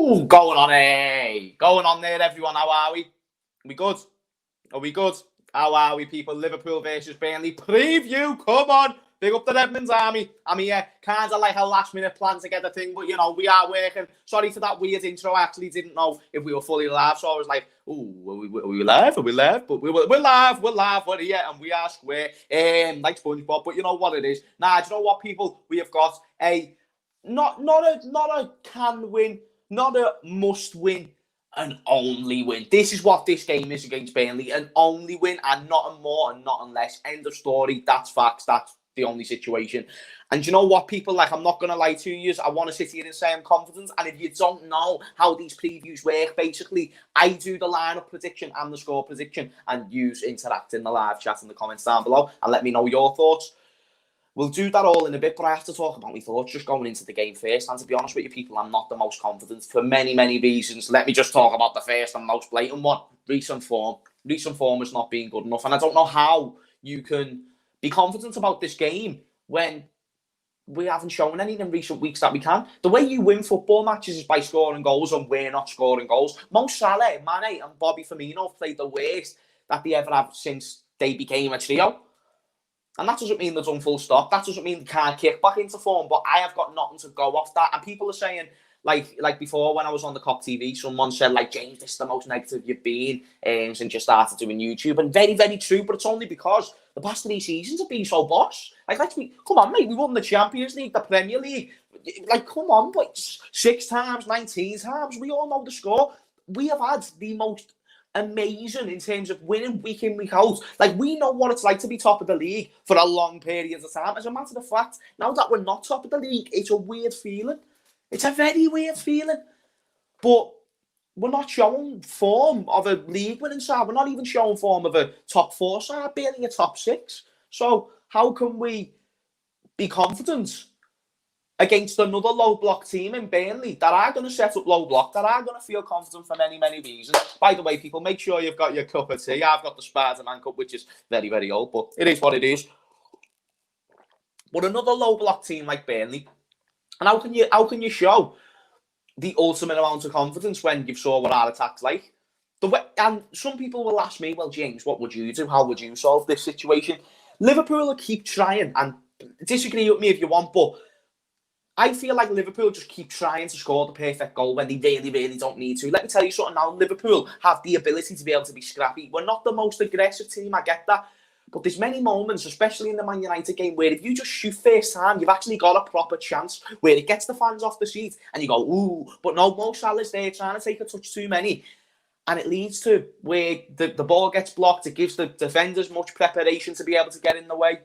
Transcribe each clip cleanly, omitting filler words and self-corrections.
Ooh, going on, eh? Going on there, everyone. How are we? We good? Are we good? How are we, people? Liverpool versus Burnley preview. Come on. Big up the Redmond's army. I'm here. Kind of like a last-minute plan to get the thing, but, you know, we are working. Sorry for that weird intro. I actually didn't know if we were fully live, so I was like, ooh, are we live? Are we live? But we're live. We're here, and we are square. Like SpongeBob, but you know what it is. Nah, do you know what, people? We have got a not a can win, not a must win, an only win. This is what this game is against Burnley, an only win, and not a more and not unless. End of story. That's facts. That's the only situation. And you know what, people, like, I'm not going to lie to you. I want to sit here and say I'm confident. And if you don't know how these previews work, basically, I do the lineup prediction and the score prediction, and you interact in the live chat in the comments down below and let me know your thoughts. We'll do that all in a bit, but I have to talk about my thoughts just going into the game first. And to be honest with you, people, I'm not the most confident for many, many reasons. Let me just talk about the first and most blatant one. Recent form. Recent form has not been good enough. And I don't know how you can be confident about this game when we haven't shown any in recent weeks that we can. The way you win football matches is by scoring goals, and we're not scoring goals. Mo Salah, Mane and Bobby Firmino have played the worst that they ever have since they became a trio. And that doesn't mean they're done full stop. That doesn't mean they can't kick back into form. But I have got nothing to go off that. And people are saying, like before when I was on the Cop TV, someone said, like, James, this is the most negative you've been since you started doing YouTube. And very, very true. But it's only because the past 3 seasons have been so boss. Like, come on, mate. We won the Champions League, the Premier League. Like, come on, boy. 6 times, 19 times. We all know the score. We have had the most amazing in terms of winning week in, week out. Like, we know what it's like to be top of the league for a long period of time. As a matter of fact, now that we're not top of the league, it's a weird feeling. It's a very weird feeling. But we're not showing form of a league winning side. We're not even showing form of a top 4 side, barely a top 6. So how can we be confident against another low block team in Burnley that are going to set up low block, that are going to feel confident for many, many reasons? By the way, people, make sure you've got your cup of tea. I've got the Spider-Man cup, which is very, very old, but it is what it is. But another low block team like Burnley, and how can you show the ultimate amount of confidence when you've saw what our attack's like? And some people will ask me, well, James, what would you do? How would you solve this situation? Liverpool will keep trying, and disagree with me if you want, but I feel like Liverpool just keep trying to score the perfect goal when they really, really don't need to. Let me tell you something now. Liverpool have the ability to be able to be scrappy. We're not the most aggressive team, I get that. But there's many moments, especially in the Man United game, where if you just shoot first time, you've actually got a proper chance where it gets the fans off the seat and you go, ooh. But no, Mo Salah's there trying to take a touch too many. And it leads to where the ball gets blocked. It gives the defenders much preparation to be able to get in the way.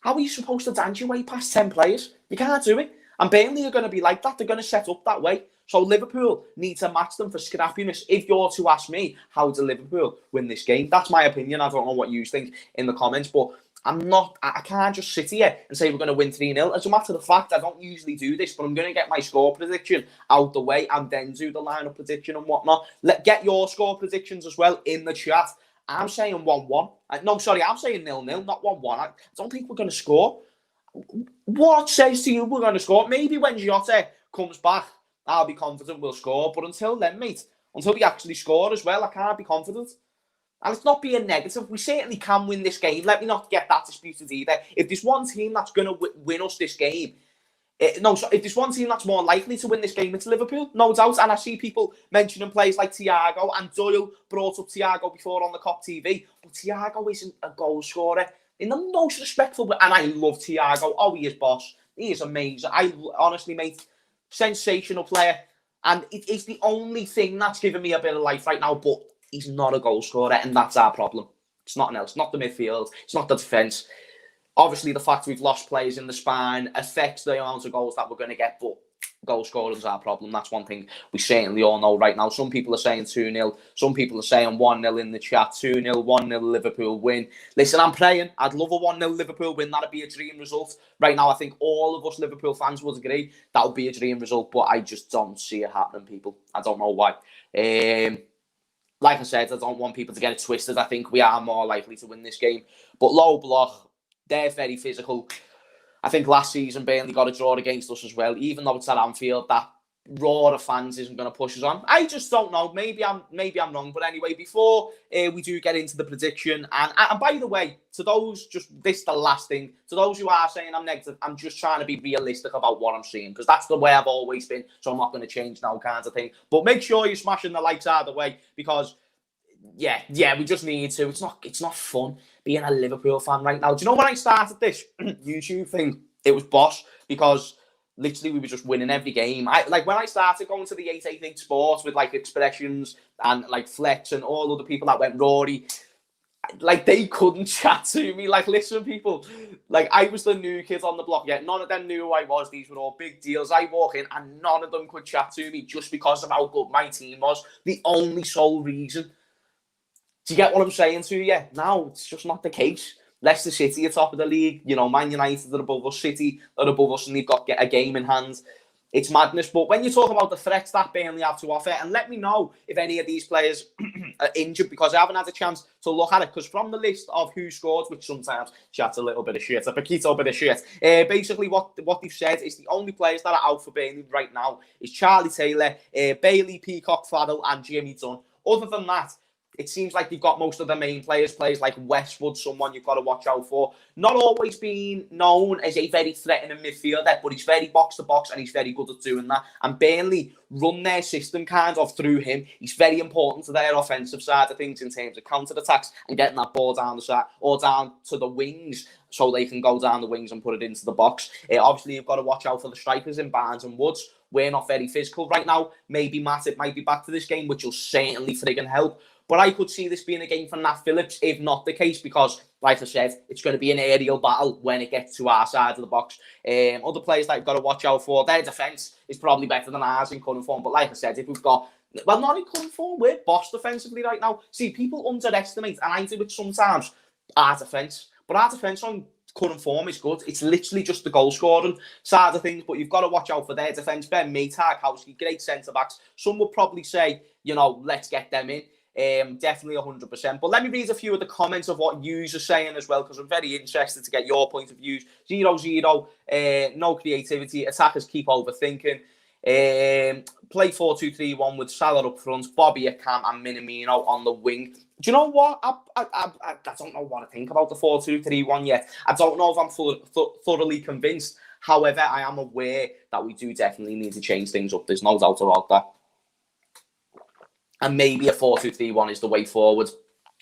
How are you supposed to dance your way past 10 players? You can't do it. And Burnley are going to be like that. They're going to set up that way. So Liverpool need to match them for scrappiness. If you're to ask me, how do Liverpool win this game? That's my opinion. I don't know what you think in the comments, but I can't just sit here and say we're going to win 3-0. As a matter of fact, I don't usually do this, but I'm going to get my score prediction out the way and then do the lineup prediction and whatnot. Get your score predictions as well in the chat. I'm saying 1-1. No, sorry, I'm saying 0-0, not 1-1. I don't think we're going to score. What says to you we're going to score? Maybe when Jota comes back, I'll be confident we'll score. But until then, mate, until we actually score as well, I can't be confident. And it's not being negative. We certainly can win this game. Let me not get that disputed either. If there's one team that's going to win us this game, if there's one team that's more likely to win this game, it's Liverpool, no doubt. And I see people mentioning players like Thiago, and Doyle brought up Thiago before on the Cop TV. But Thiago isn't a goal scorer in the most respectful way. And I love Thiago. Oh, he is boss. He is amazing. I honestly, mate, sensational player. And it's the only thing that's giving me a bit of life right now. But he's not a goal scorer, and that's our problem. It's nothing else. Not the midfield. It's not the defence. Obviously, the fact we've lost players in the spine affects the amount of goals that we're going to get, but goal scoring is our problem. That's one thing we certainly all know right now. Some people are saying 2-0. Some people are saying 1-0 in the chat. 2-0, 1-0 Liverpool win. Listen, I'm praying. I'd love a 1-0 Liverpool win. That'd be a dream result. Right now, I think all of us Liverpool fans would agree that would be a dream result, but I just don't see it happening, people. I don't know why. Like I said, I don't want people to get it twisted. I think we are more likely to win this game. But low block, they're very physical. I think last season Burnley got a draw against us as well. Even though it's at Anfield, that roar of fans isn't going to push us on. I just don't know. Maybe I'm wrong. But anyway, before we do get into the prediction, and by the way, to those, just this the last thing, to those who are saying I'm negative, I'm just trying to be realistic about what I'm seeing, because that's the way I've always been. So I'm not going to change now, kind of thing. But make sure you're smashing the likes out of the way, because yeah, we just need to. It's not fun being a Liverpool fan right now. Do you know when I started this YouTube thing? It was boss, because literally we were just winning every game. Like when I started going to the 888 Sports with like Expressions and like Flex and all other people that went Rory, like they couldn't chat to me. Like, listen, people, like I was the new kid on the block. Yet none of them knew who I was. These were all big deals. I walk in and none of them could chat to me just because of how good my team was. The only sole reason. Do you get what I'm saying to you? Now it's just not the case. Leicester City are top of the league. You know, Man United are above us. City are above us, and they've got a game in hand. It's madness. But when you talk about the threats that Burnley have to offer, and let me know if any of these players are injured, because I haven't had a chance to look at it. Because from the list of who scored, which sometimes chat's a little bit of shit, a paquito bit of shit, basically what they've said is the only players that are out for Burnley right now is Charlie Taylor, Bailey, Peacock, Farrell, and Jimmy Dunn. Other than that, it seems like they've got most of the main players like Westwood, someone you've got to watch out for. Not always being known as a very threatening midfielder, but he's very box-to-box and he's very good at doing that. And Burnley run their system kind of through him. He's very important to their offensive side of things in terms of counter-attacks and getting that ball down the side or down to the wings so they can go down the wings and put it into the box. Obviously, you've got to watch out for the strikers in Barnes and Woods. We're not very physical right now. Maybe Matip might be back to this game, which will certainly friggin' help. But I could see this being a game for Nat Phillips, if not the case, because, like I said, it's going to be an aerial battle when it gets to our side of the box. Other players that you've got to watch out for, their defence is probably better than ours in current form. But like I said, if we've got, well, not in current form, we're boss defensively right now. See, people underestimate, and I do it sometimes, our defence. But our defence on current form is good. It's literally just the goal scoring side of things, but you've got to watch out for their defence. Ben May, Tarkowski, great centre-backs. Some would probably say, you know, let's get them in. Definitely 100%. But let me read a few of the comments of what yous are saying as well, because I'm very interested to get your point of views. 0-0, no creativity. Attackers keep overthinking. Play 4-2-3-1 with Salah up front, Bobby Akam and Minamino on the wing. Do you know what? I don't know what to think about the 4-2-3-1 yet. I don't know if I'm thoroughly convinced. However, I am aware that we do definitely need to change things up. There's no doubt about that. And maybe a 4-2-3-1 is the way forward.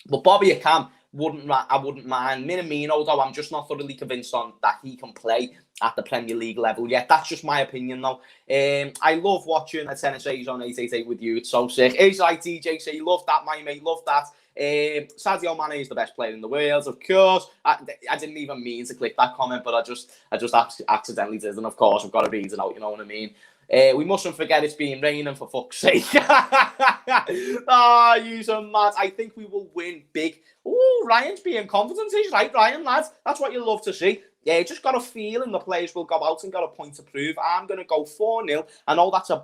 But Bobby Akam, I wouldn't mind. Minamino, though, I'm just not thoroughly convinced on that he can play at the Premier League level yet. That's just my opinion, though. I love watching a Tennessee's on 888 with you. It's so sick. It's like DJ say, love that, my mate, love that. Sadio Mane is the best player in the world, of course. I didn't even mean to click that comment, but I just accidentally did, and of course I've got to read it out. You know what I mean? We mustn't forget it's been raining, for fuck's sake. You're mad. I think we will win big. Oh, Ryan's being confident. He's right, Ryan, lads. That's what you love to see. Yeah, just got a feeling the players will go out and got a point to prove. I'm going to go 4-0. I know that's a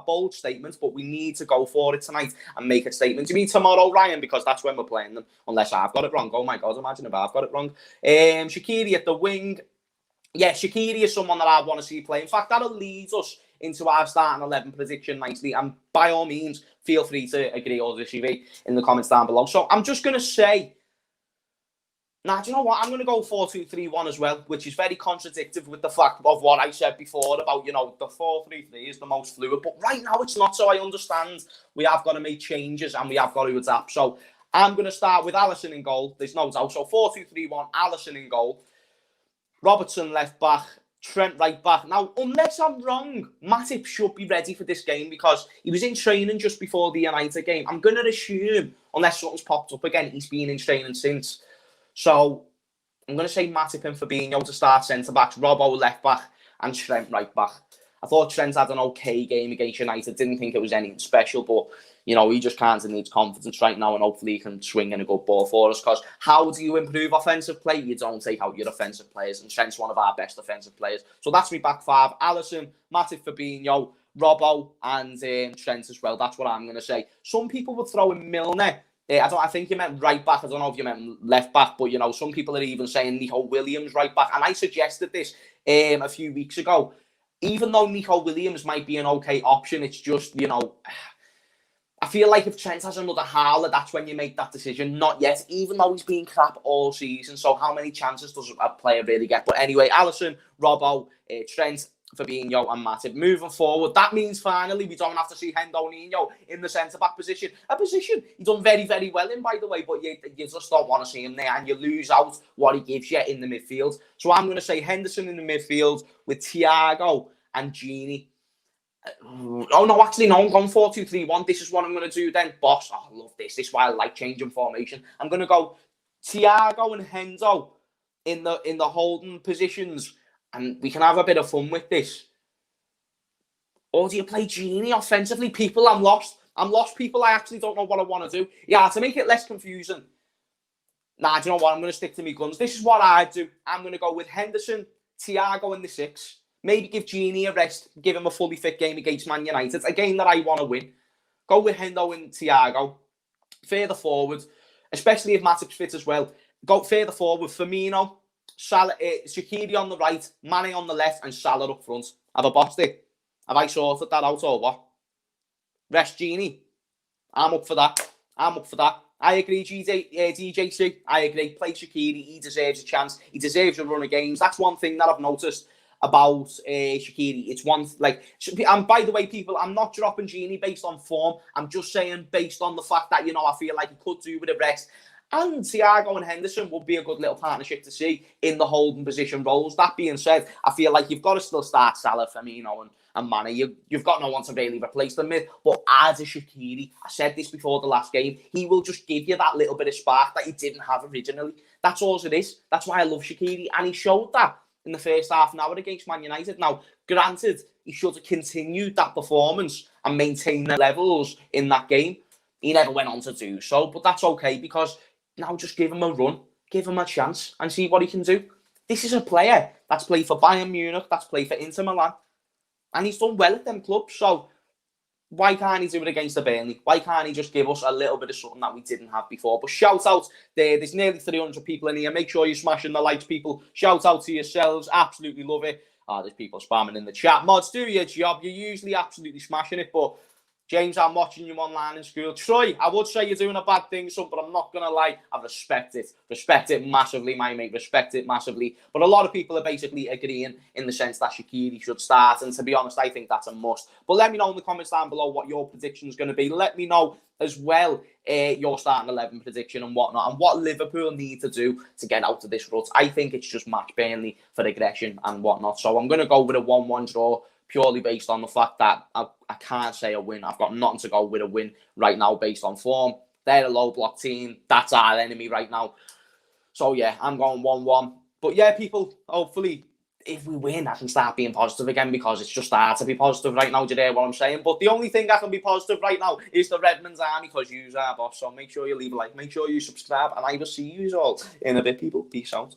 bold statement, but we need to go for it tonight and make a statement. Do you mean tomorrow, Ryan? Because that's when we're playing them. Unless I've got it wrong. Oh, my God, imagine if I've got it wrong. Shaqiri at the wing. Yeah, Shaqiri is someone that I want to see play. In fact, that'll lead us into our starting 11 prediction nicely. And by all means, feel free to agree or disagree in the comments down below. So I'm just going to say, now, do you know what? I'm going to go 4-2-3-1 as well, which is very contradictory with the fact of what I said before about, you know, the 4-3-3 is the most fluid. But right now, it's not, so I understand we have got to make changes and we have got to adapt. So I'm going to start with Alisson in goal. There's no doubt. So 4-2-3-1, Alisson in goal. Robertson left back. Trent right back. Now, unless I'm wrong, Matip should be ready for this game because he was in training just before the United game. I'm going to assume, unless something's popped up again, he's been in training since. So I'm going to say Matip and Fabinho to start centre-backs, Robbo left-back and Trent right-back. I thought Trent had an okay game against United. Didn't think it was anything special, but, you know, he just kind of needs confidence right now and hopefully he can swing in a good ball for us because how do you improve offensive play? You don't take out your offensive players, and Trent's one of our best offensive players. So that's me back five. Alisson, Matip, Fabinho, Robbo and Trent as well. That's what I'm going to say. Some people would throw in Milner. I think you meant right back. I don't know if you meant left back, but, you know, some people are even saying Nico Williams right back. And I suggested this a few weeks ago. even though Nico Williams might be an okay option, it's just, you know, I feel like if Trent has another howler, that's when you make that decision. Not yet, even though he's been crap all season. So how many chances does a player really get? But anyway, Alisson, Robbo, Trent, Fabinho and Matip. Moving forward, that means finally we don't have to see Hendo Nino in the centre-back position. A position he's done very, very well in, by the way, but you just don't want to see him there, and you lose out what he gives you in the midfield. So I'm going to say Henderson in the midfield with Thiago and Gini. Oh, no, actually, no, I'm going 4-2-3-1. This is what I'm going to do then. Boss, oh, I love this. This is why I like changing formation. I'm going to go Thiago and Hendo in the holding positions, and we can have a bit of fun with this. Or do you play Gini offensively? People, I'm lost. I'm lost, people. I actually don't know what I want to do. Yeah, to make it less confusing. Nah, do you know what? I'm going to stick to my guns. This is what I do. I'm going to go with Henderson, Thiago in the 6. Maybe give Gini a rest. Give him a fully fit game against Man United. A game that I want to win. Go with Hendo and Thiago. Further forward, especially if Matip's fit as well. Go further forward. Firmino, Salah, Shaqiri on the right, Mane on the left, and Salah up front. Have I bossed it? Have I sorted that out or what? Rest Gini. I'm up for that. I'm up for that. I agree, DJC. I agree. Play Shaqiri. He deserves a chance. He deserves a run of games. That's one thing that I've noticed about Shaqiri. It's one, like, and by the way, people, I'm not dropping Gini based on form. I'm just saying based on the fact that, you know, I feel like he could do with a rest. And Thiago and Henderson would be a good little partnership to see in the holding position roles. That being said, I feel like you've got to still start Salah, Firmino and Mane. You've got no one to really replace them with. But as a Shaqiri, I said this before the last game, he will just give you that little bit of spark that he didn't have originally. That's all it is. That's why I love Shaqiri. And he showed that in the first half an hour against Man United. Now, granted, he should have continued that performance and maintained the levels in that game. He never went on to do so, but that's okay, because now just give him a run, give him a chance and see what he can do. This is a player that's played for Bayern Munich, that's played for Inter Milan, and he's done well at them clubs. So why can't he do it against the Burnley? Why can't he just give us a little bit of something that we didn't have before? But shout out there. There's nearly 300 people in here. Make sure you're smashing the likes, people. Shout out to yourselves. Absolutely love it. There's people spamming in the chat. Mods, do your job. You're usually absolutely smashing it, but James, I'm watching you online in school. Troy, I would say you're doing a bad thing, son, but I'm not going to lie. I respect it. Respect it massively, my mate. Respect it massively. But a lot of people are basically agreeing in the sense that Shaqiri should start. And to be honest, I think that's a must. But let me know in the comments down below what your prediction is going to be. Let me know as well your starting 11 prediction and whatnot, and what Liverpool need to do to get out of this rut. I think it's just match Burnley for aggression and whatnot. So I'm going to go with a 1-1 draw, purely based on the fact that I can't say a win. I've got nothing to go with a win right now based on form. They're a low block team. That's our enemy right now. So, yeah, I'm going 1-1. But, yeah, people, hopefully, if we win, I can start being positive again, because it's just hard to be positive right now. Do you hear what I'm saying? But the only thing I can be positive right now is the Redmond's army, because you're our boss. So make sure you leave a like, make sure you subscribe, and I will see you all in a bit, people. Peace out.